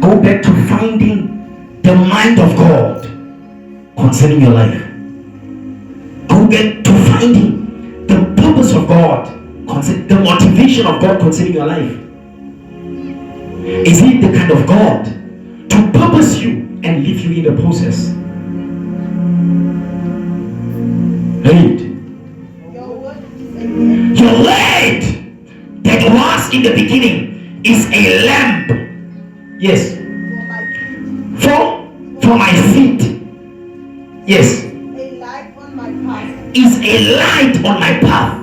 Go back to finding the mind of God concerning your life. Go back to finding the purpose of God, the motivation of God concerning your life. Is it the kind of God to purpose you and leave you in the process? Read. Your word that was in the beginning is a lamp. Yes. For my feet. Yes. A light on my path. Is a light on my path.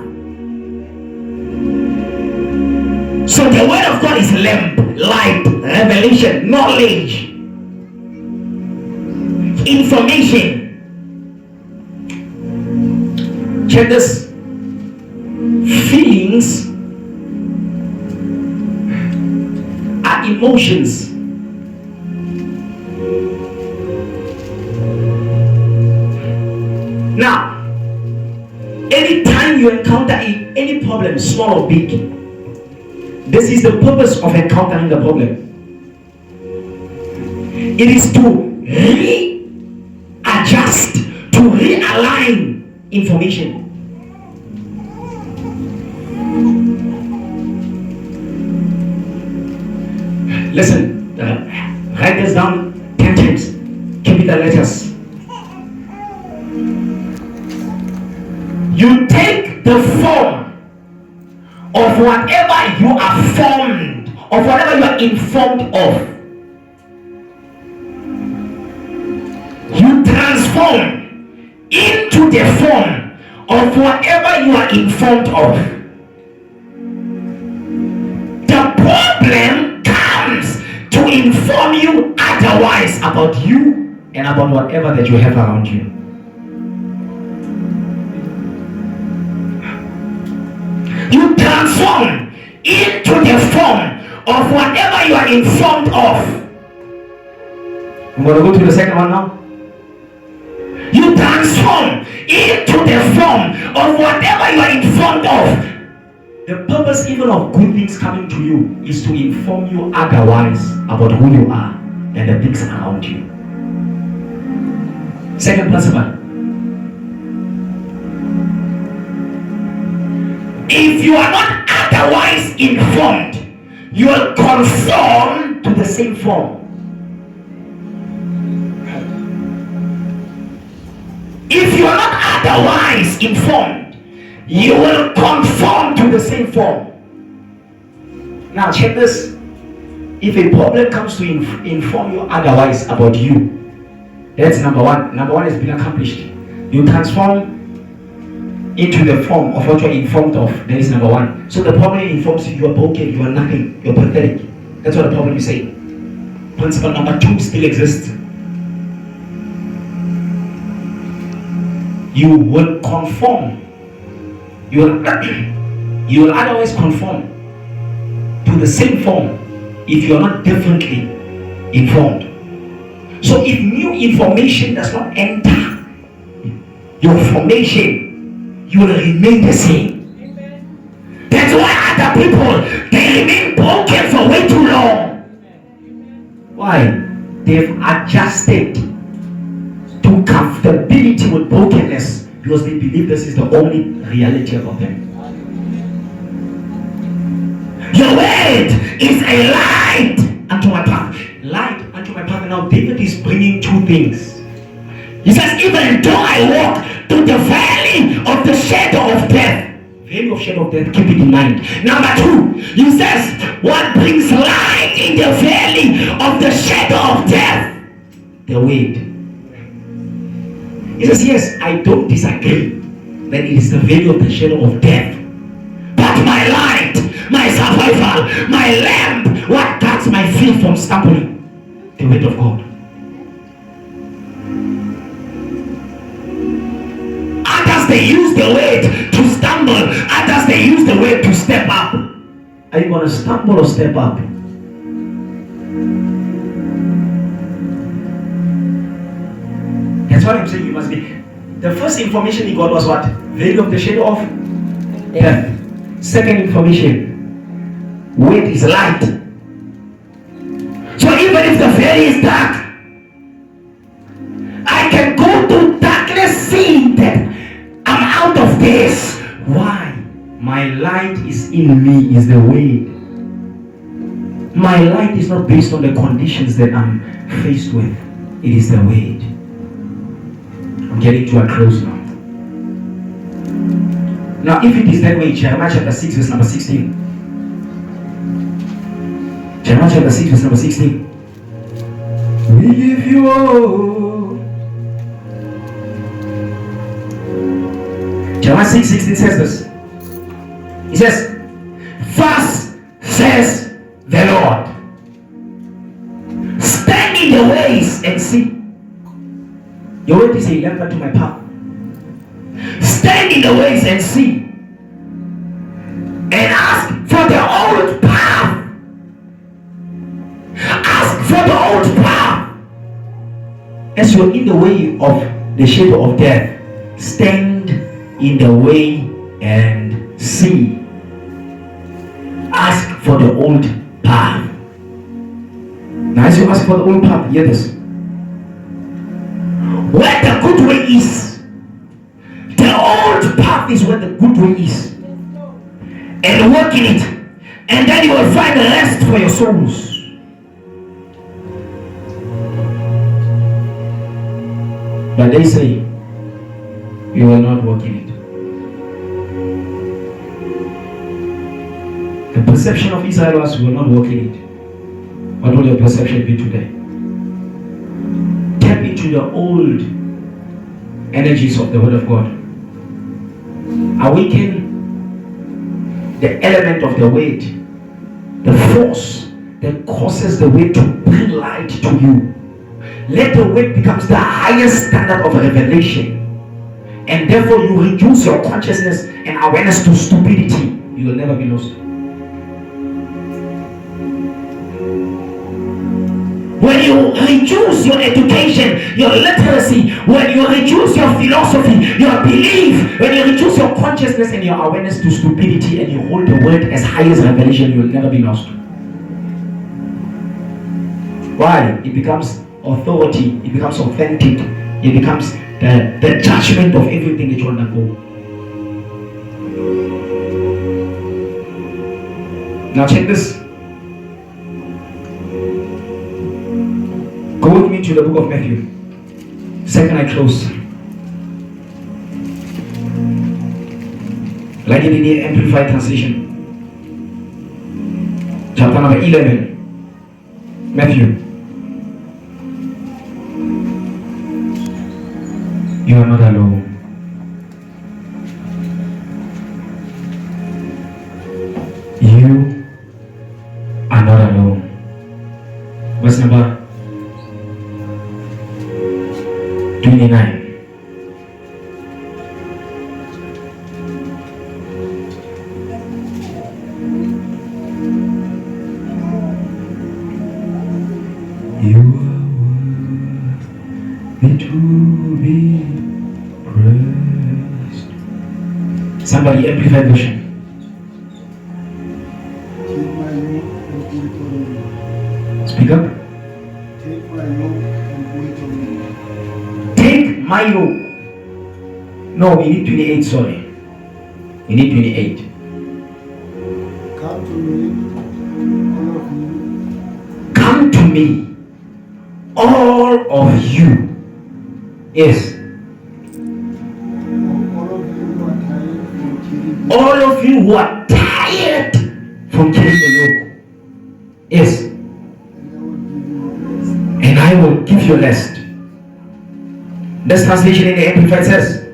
So the word of God is lamp, light, revelation, knowledge, information. Check this. Feelings are emotions. Now, anytime you encounter any problem, small or big, this is the purpose of encountering the problem. It is to readjust, to realign information. Listen, write this down 10 times. Give me the letters. You take the form of whatever you are formed, of whatever you are informed of. You transform into the form of whatever you are informed of. The problem comes to inform you otherwise about you and about whatever that you have around you. You transform into the form of whatever you are informed of. I'm going to go to the second one now. You transform into the form of whatever you are informed of. The purpose even of good things coming to you is to inform you otherwise about who you are and the things around you. Second principle. If you are not otherwise informed, you will conform to the same form. If you are not otherwise informed, you will conform to the same form. Now check this. If a problem comes to inform you otherwise about you, that's number one. Number one has been accomplished. You transform into the form of what you are informed of. That is number one. So the problem informs you, you are broken, you are nothing, you are pathetic. That's what the problem is saying. Principle number two still exists. You will conform. You will otherwise conform to the same form if you are not differently informed. So if new information does not enter your formation, you will remain the same. Amen. That's why other people, they remain broken for way too long. Why? They've adjusted to comfortability with brokenness because they believe this is the only reality about them. Your word is a light unto my path. Light unto my path. And now David is bringing two things. He says, even though I walk through the valley of the shadow of death. Valley of shadow of death, keep it in mind. Number two, he says, what brings light in the valley of the shadow of death? The word. He says, yes, I don't disagree that it is the valley of the shadow of death. But my light, my survival, my lamp, what guards my feet from stumbling? The word of God. Others, they use the word to stumble. Others, they use the word to step up. Are you going to stumble or step up? That's what I'm saying. You must be. The first information he got was what? Valley of the shadow of death. Second information, word is light. So even if if the valley is dark, I can go to darkness seeing that I'm out of this. Why? My light is in me, is the way. My light is not based on the conditions that I'm faced with. It is the way. I'm getting to a close now. Now, if it is that way, Jeremiah chapter 6, verse number 16. Jeremiah chapter 6, verse number 16. We give you all. Jeremiah 6:16 says this. He says, "Thus says the Lord, stand in the ways and see." Your word is a lamp unto my path. Stand in the ways and see, and ask for the old path. Ask for the old path. As you are in the way of the shadow of death, stand in the way and see. Ask for the old path. Now, as you ask for the old path, hear this. Where the good way is, the old path is where the good way is. And work in it. And then you will find rest for your souls. But they say, you will not walk in it. The perception of Israel was, you will not walk in it. What will your perception be today? Tap into the old energies of the Word of God. Awaken the element of the weight, the force that causes the weight to bring light to you. Let the weight become the highest standard of revelation, and therefore you reduce your consciousness and awareness to stupidity. You will never be lost. When you reduce your education, your literacy, when you reduce your philosophy, your belief, when you reduce your consciousness and your awareness to stupidity, and you hold the word as high as revelation, you will never be lost. Why? It becomes authority, it becomes authentic, it becomes the judgment of everything that you undergo. Now check this. Go with me to the book of Matthew. Second I close. Like in the Amplified Translation. Chapter number 11. Matthew. You are not alone. You are not alone. Verse number 29. You are worthy to be praised. Somebody amplify version. Speak up. Take my yoke and wait on me. Take my yoke. No, we need 28, sorry. We need 28. Come to me, all of you. Come to me, all of you. Yes. All of you who are tired from All of you who are tired from carrying carrying the yoke. Yes. and I will give you rest. And I will give you rest. This translation in the Amplified says,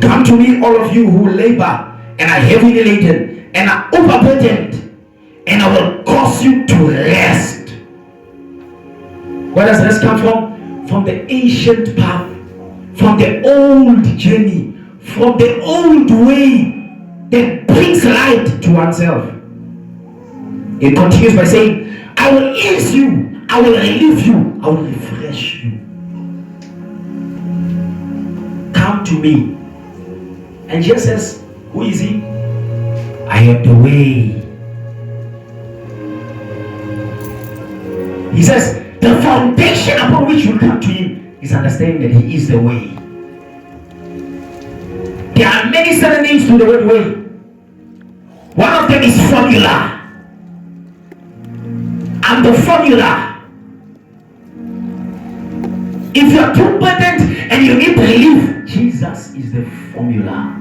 come to me, all of you who labor and are heavily laden and are overburdened, and I will cause you to rest. Where does rest come from? From the ancient path, from the old journey, from the old way that brings light to oneself. It continues by saying, I will ease you, I will relieve you, I will refresh you. Come to me. And Jesus says, who is he? I am the way. He says, the foundation upon which you come to him is understanding that he is the way. There are many synonyms to the word way. One of them is formula. And the formula, if you are too burdened and you need relief, Jesus is the formula.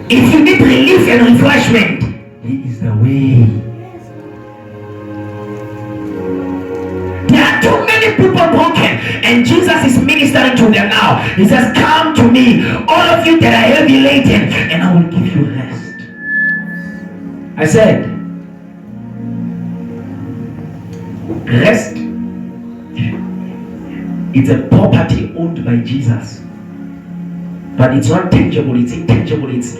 If you need relief and refreshment, he is the way. There are too many people broken, and Jesus is ministering to them now. He says, come to me, all of you that are heavy laden, and I will give you rest. I said, rest, it's a property owned by Jesus. But it's not tangible, it's intangible, it's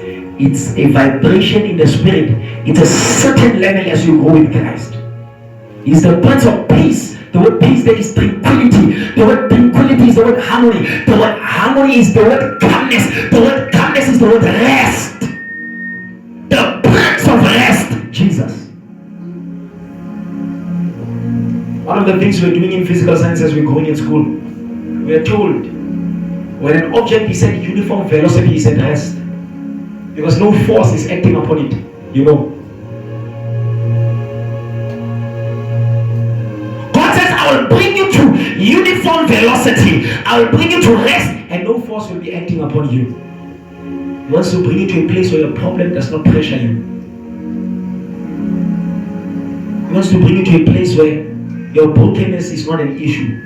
a vibration in the spirit. It's a certain level as you go with Christ. It's the Prince of Peace. The word peace there is tranquility. The word tranquility is the word harmony. The word harmony is the word calmness. The word calmness is the word rest. The Prince of Rest, Jesus. One of the things we're doing in physical science as we're going in school, we're told when an object is at uniform velocity is at rest, because no force is acting upon it, you know. God says, I will bring you to uniform velocity. I will bring you to rest, and no force will be acting upon you. He wants to bring you to a place where your problem does not pressure you. He wants to bring you to a place where your brokenness is not an issue.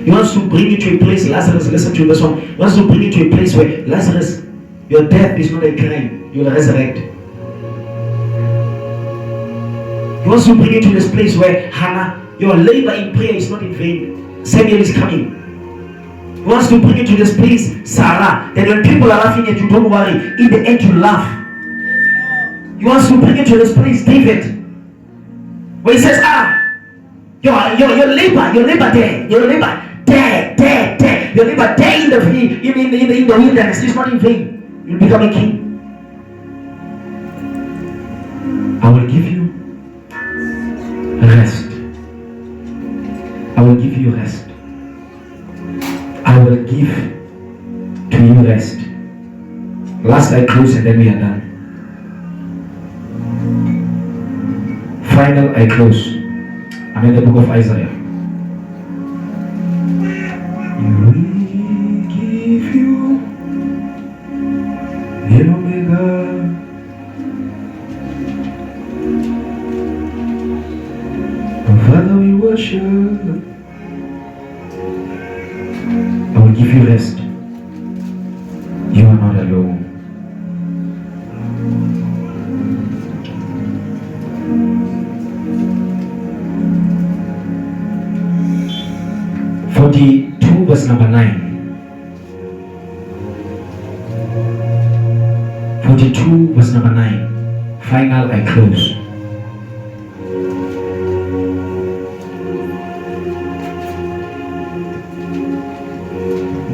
He wants to bring you to a place, Lazarus, listen to this one. He wants to bring you to a place where, Lazarus, your death is not a crime. You will resurrect. He wants to bring you to this place where, Hannah, your labor in prayer is not in vain. Samuel is coming. He wants to bring you to this place, Sarah, that when people are laughing at you, don't worry. In the end, you laugh. He wants to bring you to this place, David, where he says, your labor there, your labor there, your labor there in the wilderness is not in vain. You'll become a king. I will give you rest. I will give you rest. I will give to you rest. Last I close and then we are done. Final I close. I'm in the book of Isaiah. We give you the Omega. Father, we worship. I will give you rest. You are not alone. Verse number 9. 42 verse number 9. Final I close.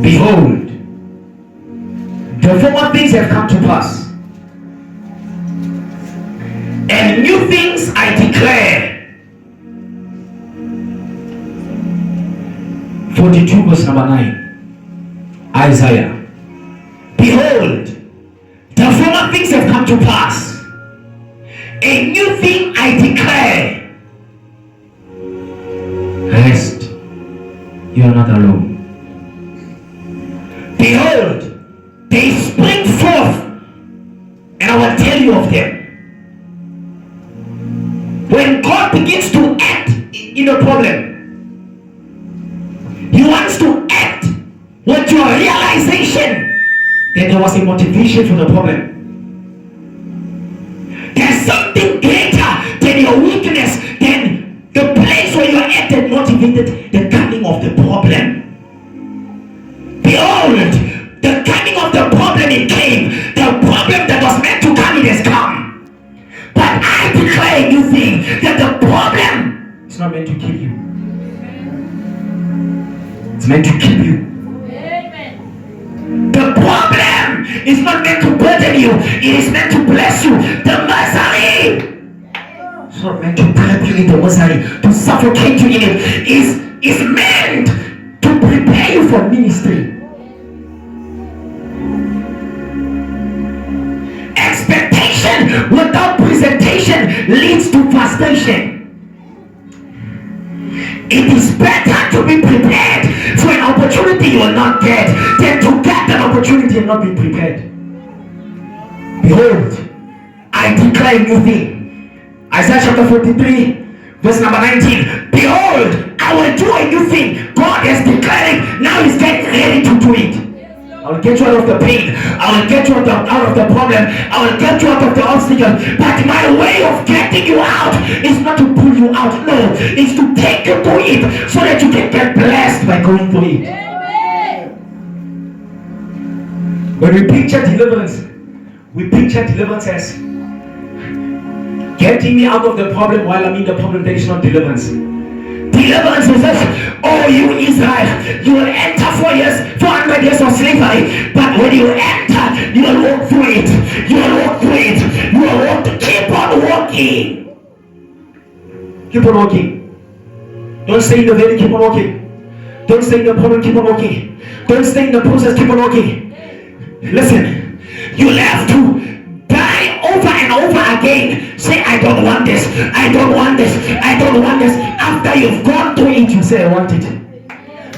Behold, the former things have come to pass, and new things I declare. 42 verse number 9. Isaiah. Behold, the former things have come to pass. A new thing I declare. Rest. You are not alone. Behold, they spring forth, and I will tell you of them. When God begins to act in a problem, He wants to act with your realization that there was a motivation for the problem. There's something greater than your weakness, than the place where you are at that motivated the coming of the problem. Behold, the coming of the problem, it came. The problem that was meant to come, it has come. But I declare a new thing, that the problem is not meant to kill you. It's meant to keep you. Amen. The problem is not meant to burden you. It is meant to bless you. The misery It's not meant to trap you in the misery, to suffocate you in it. It's meant to prepare you for ministry. Expectation without presentation leads to frustration. It is better to be prepared for an opportunity you will not get than to get an opportunity and not be prepared. Behold, I declare a new thing. Isaiah chapter 43, verse number 19. Behold, I will do a new thing. God is declaring, now He's getting ready to do it. I will get you out of the pain. I will get you out of the problem. I will get you out of the obstacle. But my way of getting you out is not to pull you out. No, it's to take you through it so that you can get blessed by going through it. Amen. When we picture deliverance as getting me out of the problem while I'm in the problem. That is not deliverance. Deliverance is this: oh, you Israel, you will enter 400 years of slavery, but when you enter, you will walk through it. You will walk through it. You will walk. Keep on walking. Keep on walking. Don't stay in the valley. Keep on walking. Don't stay in the problem. Keep on walking. Don't stay in the process. Keep on walking. Listen, you'll have to die over and over again. Say, I don't want this. I don't want this. I don't want this. After you've gone through it, you say, I want it.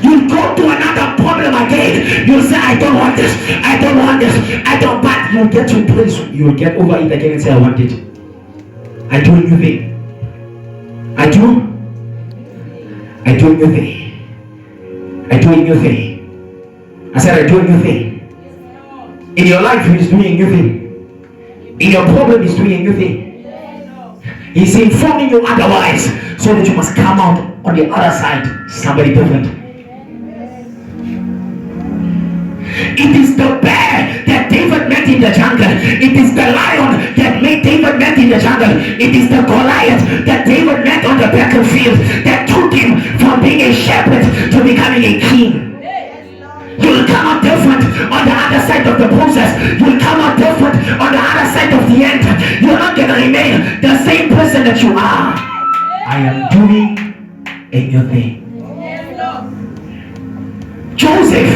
You'll go to another problem again. You'll say, I don't want this. I don't want this. I don't. But you'll get to a place, you'll get over it again and say, I want it. I do a new thing. I do a new thing. I do a new thing. I said, I do a new thing. In your life, He's doing a new thing. In your problem, He's doing a new thing. He's informing you otherwise, so that you must come out on the other side somebody different. It is the bear that David met in the jungle. It is the lion that made David met in the jungle. It is the Goliath that David met on the battlefield that took him from being a shepherd to becoming a king. You'll come out different on the other side of the process. You'll come out different on the other side of the end. You're not going to remain the same person that you are. I am doing a new thing. Joseph,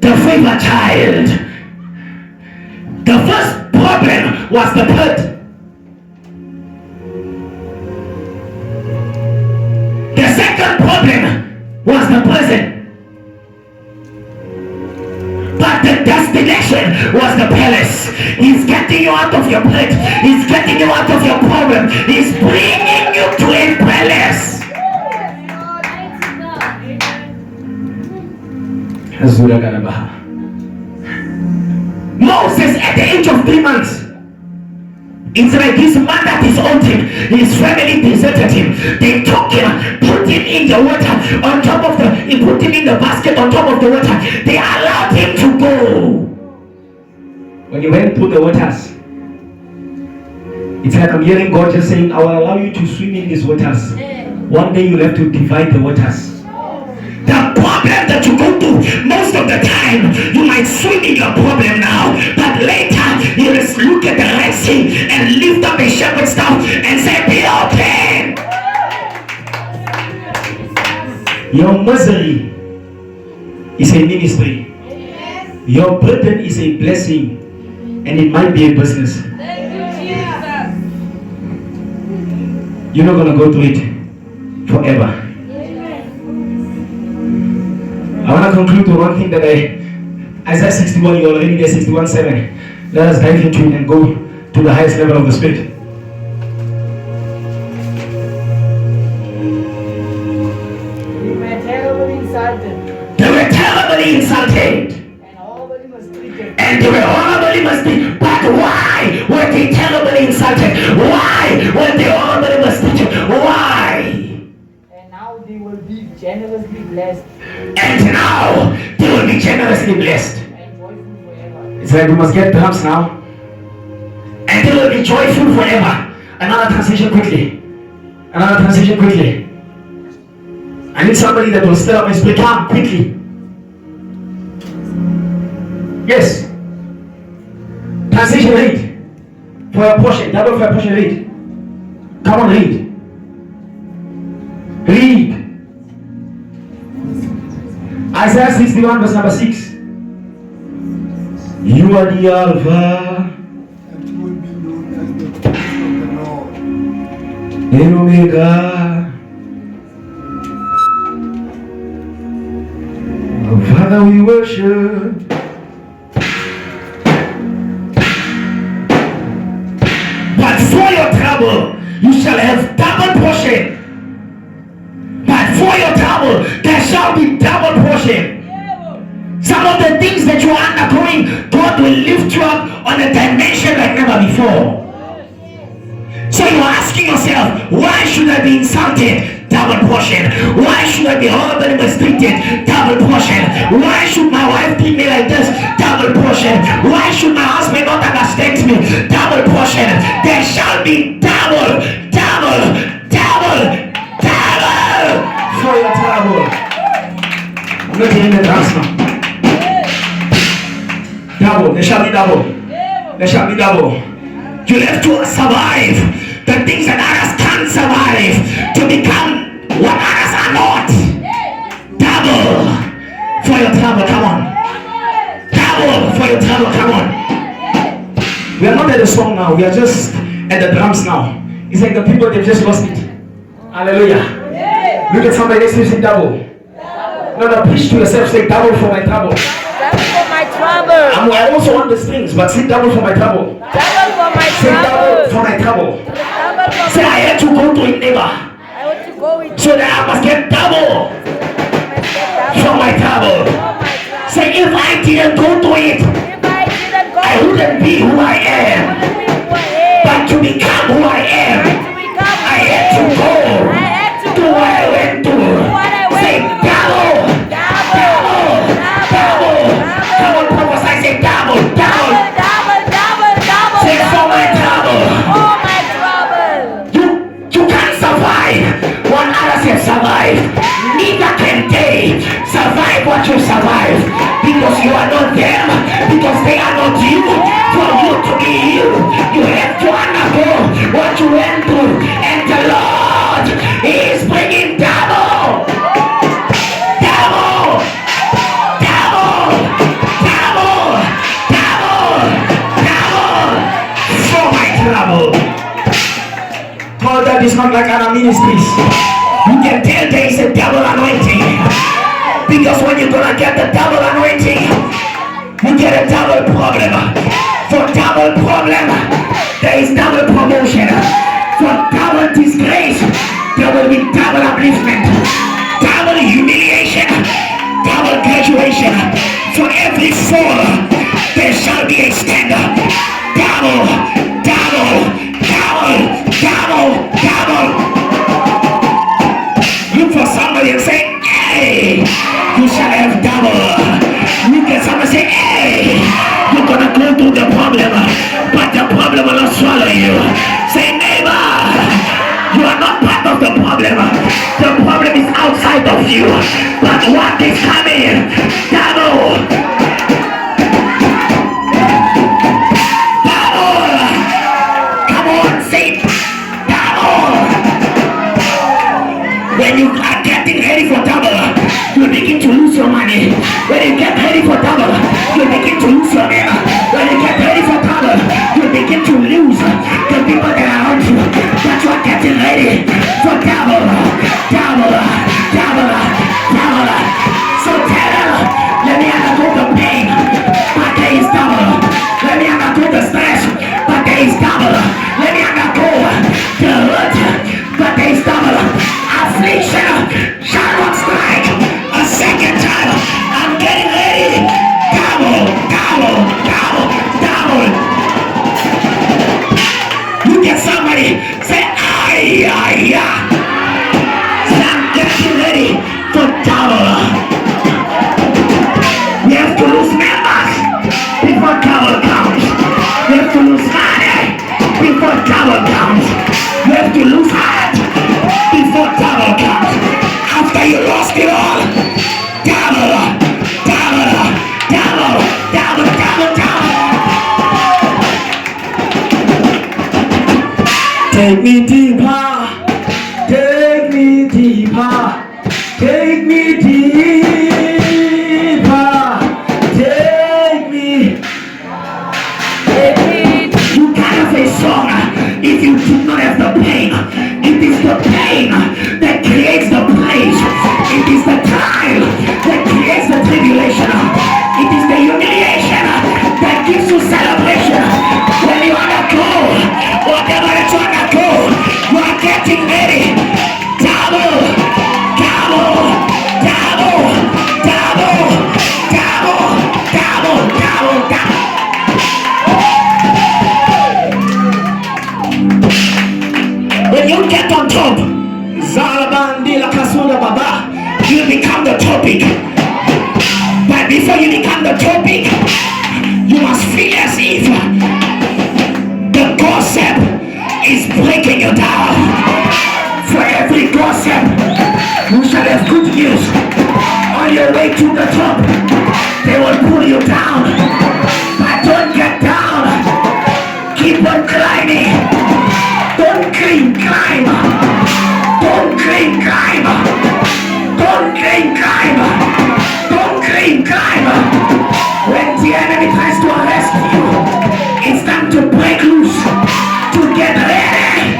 the favorite child. The first problem was the pit. The second problem was the prison. But the destination was the palace. He's getting you out of your pit. He's getting you out of your problem. He's bringing you to a palace. Moses, at the age of 3 months, it's like his mother disowned him. His family deserted him. They took him, put him in the water on top of he put him in the basket on top of the water. They allowed him to go. When he went through the waters, it's like I'm hearing God just saying, I will allow you to swim in these waters. One day you'll have to divide the waters. The problem that you go through, most of the time, you might swim in your problem now, but later you just look at the Red Sea and lift up a shepherd's staff and say, be open. Your misery is a ministry. Your burden is a blessing, and it might be a business. You're not going to go through it forever. I want to conclude with one thing that Isaiah 61, you're already there, 61:7. Let us dive into it and go to the highest level of the Spirit. They were terribly insulted. They were terribly insulted. And horribly mistreated. And they were horribly mistreated. But why were they terribly insulted? Why were they horribly mistreated? Why? And now they will be generously blessed. And now they will be generously blessed. And joyful forever. It's like we must get drums now. And they will be joyful forever. Another transition quickly. Another transition quickly. I need somebody that will stir up my spirit. Come quickly. Yes. Transition rate for your portion. Double for your portion rate. Come on, read. Read. Isaiah 61 verse number 6. You are the Alpha and will be known as the praise of the Lord. and Omega. Father, we worship. But for your trouble, you shall have double portion. But for your trouble, there shall be double portion. Some of the things that you are undergoing, God will lift you up on a dimension like never before. So you are asking yourself, why should I be insulted? Double portion. Why should I be horribly mistreated? Double portion. Why should my wife treat me like this? Double portion. Why should my husband not understand me? Double portion. There shall be double, double, double, double for your trouble. I'm not hearing the drums now. Double. There shall be double. There shall be double. You have to survive the things that others can't survive to become what others are not. Double for your trouble, come on. Double for your trouble, come on. We are not at the song now, we are just at the drums now. It's like the people, they've just lost it. Hallelujah. Look at somebody next to you, say double. No, preach to yourself, say double for my trouble. Double for my trouble. I also want the strings, but say double for my trouble. Double for my Say double trouble. for my trouble. Double for Say I had to go to a neighbor I want to go with so that I must get double for my trouble. Say if I didn't go to it, If I didn't go, I wouldn't be who I am. wouldn't be who I am. But to become who I am, To become I had to go I had to to what I went to. what I went Say to. double, double, double. Come on, prophesy, say double, double. Double. Say for my trouble. For my trouble. You can't survive what others have survived. Neither can they survive what you survive. Because you are not them. Because they are not you. For you to be you, you have to undergo what you went through. And the Lord is bringing double. Double. Double. Double. Double. Double. For my trouble. God, that is not like other ministries. You can tell there is a double anointing. Because when you're gonna get the double anointing, you get a double problem. For double problem, there is double promotion. For double disgrace, there will be double upliftment, double humiliation, double graduation. For every fall, there shall be a stand. Double, double, double, double, double. Look for somebody and say, hey, you shall have double. Look at somebody and say, hey, you're gonna go through the problem, but the problem will not swallow you. Say, neighbor, you are not part of the problem. The problem is outside of you. But what is coming? Double. Double. Come on, say double. When you are getting ready for double, you begin to lose your money. When you get ready for double, you begin to lose your name. When you get ready for double, you begin to lose the people that are around you. But you are getting ready for double, double, double, double. So tell them, let me undergo the pain, but there is double. Let me undergo the stress, but there is double. Let me undergo the hurt, but there is double. Affliction shall not strike a second time. I'm getting ready. Double, double, double, double. Look at somebody. Say, ay, ay, ay. Say, I'm getting ready for double. We have to lose members before double comes. We have to lose money before double comes. We have to lose heart before double comes. After you lost it all, double, double, double, double, double, double. Take me deeper. Take me deeper. Take me deeper. Take me. You can't have a song if you do not have the pain. It is the pain that creates the praise. It is the trial that creates the tribulation. It is the humiliation that gives you celebration. When you undergo whatever it's undergo, you are getting ready. Double, double, double, double, double, double, double, double. When you get on top, you become the topic. But before you become the topic, you must feel as if the gossip is breaking you down. For every gossip, you shall have good news. On your way to the top, they will pull you down. But don't get down. Keep on climbing. Don't climb. Don't climb. Don't climb. Don't climb. When the enemy tries to arrest you, it's time to break loose. To get ready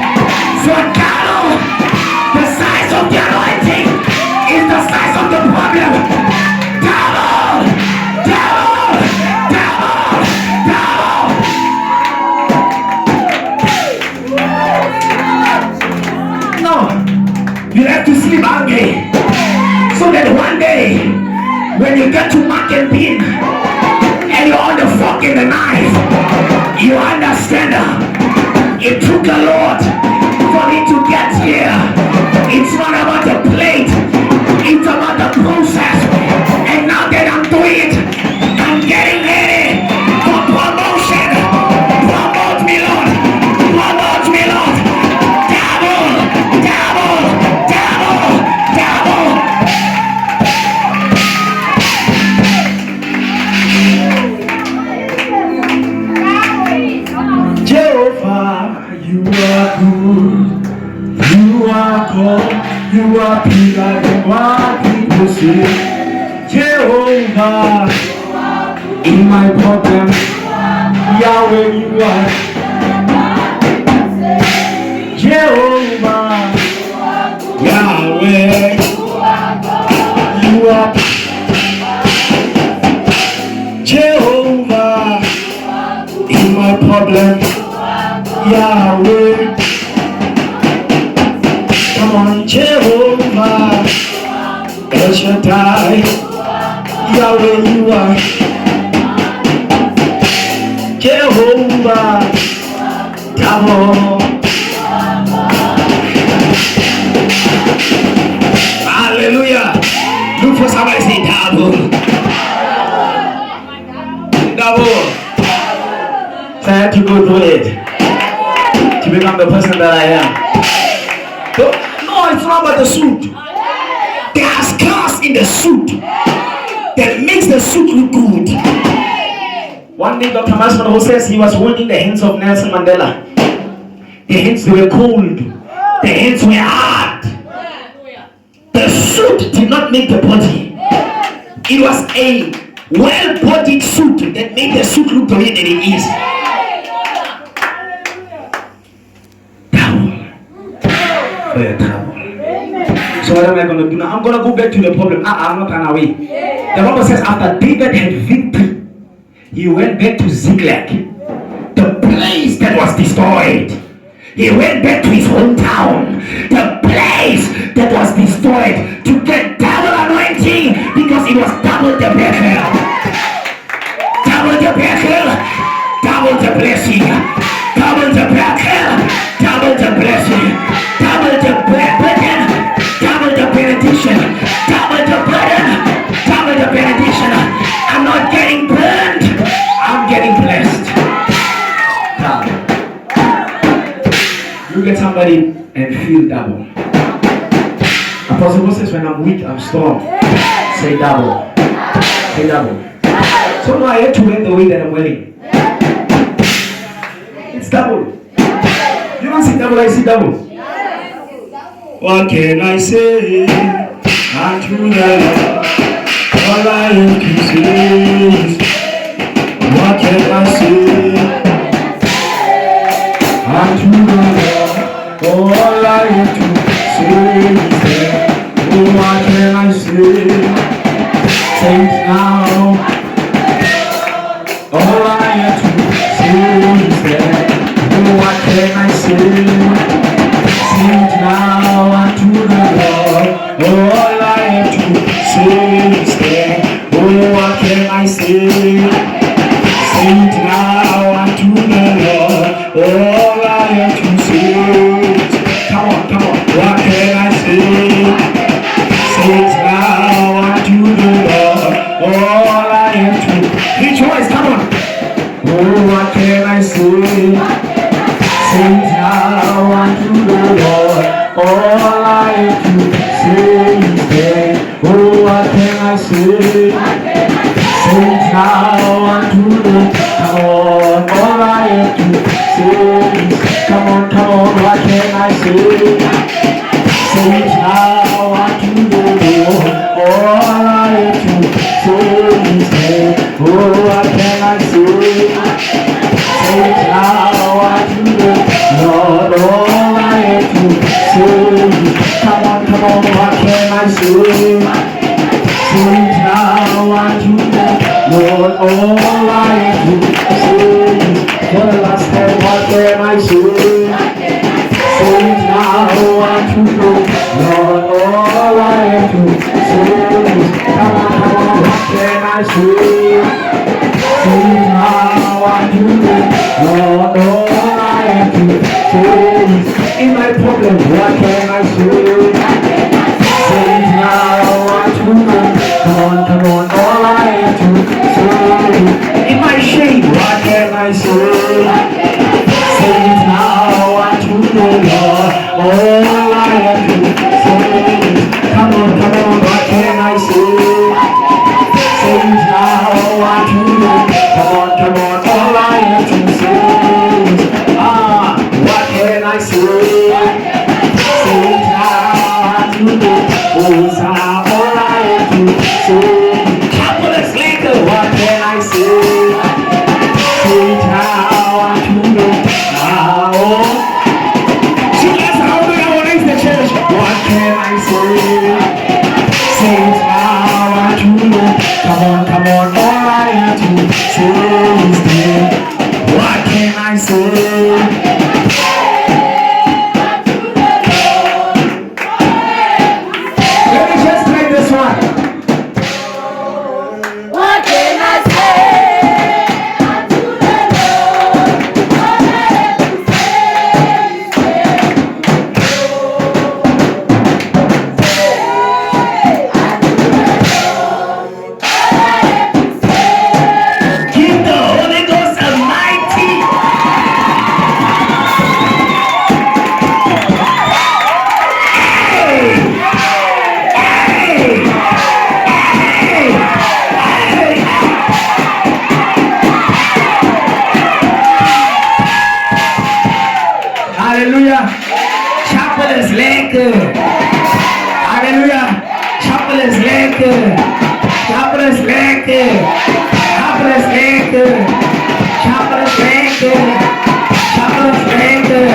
for battle. The size of the anointing is the size of the problem. Double. No, you have to sleep angry, so that one day, when you get to Mark and Bean, and you're on the fork in the knife, you understand it took a lot for me to get here. It's not about the plate, it's about the process. And now that I'm doing it, I'm getting ready for promotion. Promote me, Lord. Promote me, Lord. Double, double, double, double. Jehovah, you are good. You are God. You are bigger than what people say. Jehovah, in my problem, Yahweh, you are. Jehovah, Yahweh, you are. Jehovah, in my problem, Yahweh. Come on, Jehovah, El Shaddai, Yahweh, you are. Jehovah, double. Hallelujah. Look for somebody say double. Double. So I had to go through it to become the person that I am. So, no, it's not about the suit. There's class in the suit that makes the suit look good. One day Dr. Masman says he was holding the hands of Nelson Mandela. The hands were cold. The hands were hard. The suit did not make the body. It was a well-bodied suit that made the suit look the way that it is. Trouble. So what am I going to do now? I'm going to go back to the problem. I'm not run away. The Bible says after David had victory, he went back to Ziklag, the place that was destroyed. He went back to his hometown, the place that was destroyed, to get double anointing because it was double the battle. Double the battle, double the blessing. Double the battle, double the blessing. Double the burden, double the benediction. Double the burden, double the benediction. I'm not getting burned, I'm getting blessed. Look at somebody and feel double. Apostle Paul says, when I'm weak, I'm strong. Say double. Say double. So now I have to wear the way that I'm wearing. It's double. You don't see double, I see double. What can I say unto the Lord? All I have to say is, what can I say unto the Lord? All I have to say is that, oh, what can I say? Say it now. All I have to say is that, oh, what can I say? Say it now unto the Lord. All I have to say is that, oh, what can I say? Say it now unto the Lord. All I have to say is, come on, what can I say? Say it now unto the Lord. All I have to rejoice, come on. Oh, what can I say? Say it now unto the Lord. All I have to say is that, oh, what can I say? Say it now unto the Lord. All I have to say is, come on, what can I say? Say it now unto the Lord. All I have to say is that, oh, what can I say? Say it now unto the Lord. All I have to say is, come on, what can I say? Say it now unto the Lord. All I have to say is, for the last time, what can I say? Say it now unto the Lord. All I have to say is, come on, what can I say? Say it now unto the Lord. All I have to say is, in my problem, what can I say? Say it now unto the Lord. Come on, all I have to say is, in my shame, what can I say? Say it now unto the Lord. All I have to say is, come on, what can I say? Say it now unto the Lord. Come on, all I have to say is, what can I say? Say it now unto the Lord. All I have to say is, couple of slacker, what can I say? Say it now unto the Lord. So that's how we organize the church. What can I say? Say it now unto the Lord. Come on, all I have to say is that, what can I say? Let me just try this one. What can I say unto the Lord? All I have to say is Give the Holy Ghost a mighty. Hey! Hallelujah. Chapel is lekker. Hallelujah. Chapel is lekker. Chapel is lekker. Chapel is lekker. Chapel is lekker. Chapel is lekker.